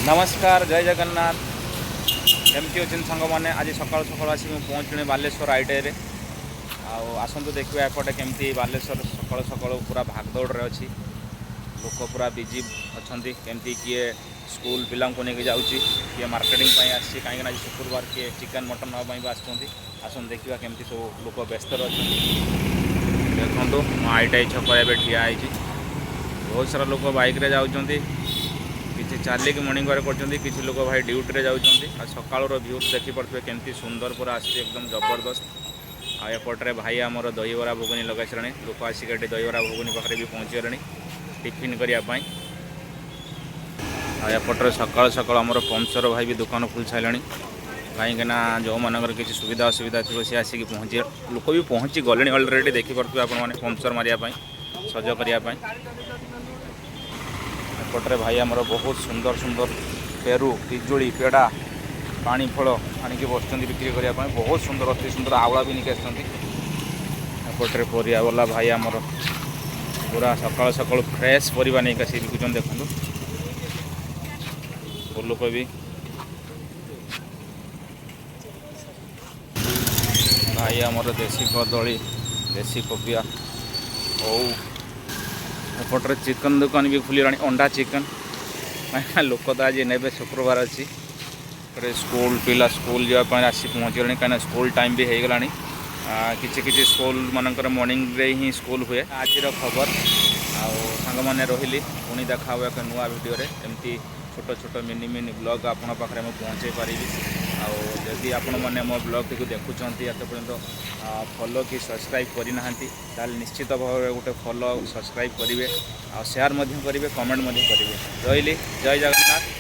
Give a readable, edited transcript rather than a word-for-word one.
नमस्कार जय जगन्नाथ केमती अच्छे सांग मैंने आज सका सका आसिक पहुँचुनी बालेश्वर आईटीआई आसतु देखा एपटे केमती बालेश्वर सका सका पूरा भागदौड़ अच्छी लोक पूरा बिजी अच्छा केमती किए स्कूल पिला को लेकिन जाऊँगी किए मार्केटिंग आसी कहीं आज शुक्रवार किए चिकेन मटन नापी आसतु देखा केमती सब लोक व्यस्त अच्छा देखो आईटीआई छक ए ठिया बहुत सारा लोक बाइक रे जाऊँगी किसी चलिक मर्णिंग वाक कर लोक भाई ड्यूटी जाऊँगी सकाल भ्यू देखिपे केमती सुंदर पूरा आसी एकदम जबरदस्त आएपटे भाई आमर दहीबरा भुगुनी लगे सारे लोक आसिक दहीबरा भुगुनी पाखे भी पहुँची गले टिफिन करने आएपटे सकाल सकाल आमर पंचर भाई भी दुकान खोल सारे कहीं जो मानकर किसी सुविधा असुविधा थी सी आसिक पहुँचे लोक भी पहुँची गले अलरेडी देखिपे आपने पंचर मारे सज करने एपटे भाई आमर बहुत सुंदर सुंदर पेरू पिजुड़ी पेड़ा पानी फल आणिकी बस बिक्री करने बहुत सुंदर अति सुंदर आवड़ा भी निके आसपटे परिया वाला भाई आमर पूरा सकाल सकाल फ्रेश परिवा नहीं का बिकुन देखो फूलकोबी भाई आमर देसी कदली देसी कोबिया ओ एपटे चिकन दुकान भी खुली अंडा चिकन लोक तो आज ने शुक्रवार अच्छी स्कूल पिला स्कूल जावाई आसी पहुँची गले कहीं स्कूल टाइम भी हो गला किसी स्कूल मानकर मॉर्निंग रे ही स्कूल हुए आज खबर आंग मैंने रही पुणी देखा हुआ एक नुआ वीडियो एमती छोट छोट मिनी मिनी ब्लॉग आपण पाखे मैं पहुँचे पारि आदि आपण मैंने मो ब्लॉग टी देखुं एत पर्यटन फॉलो कि सब्सक्राइब करना निश्चित भाव गोटे फॉलो सब्सक्राइब करेंगे और शेयर करेंगे कमेंट करेंगे रही जय जगन्नाथ।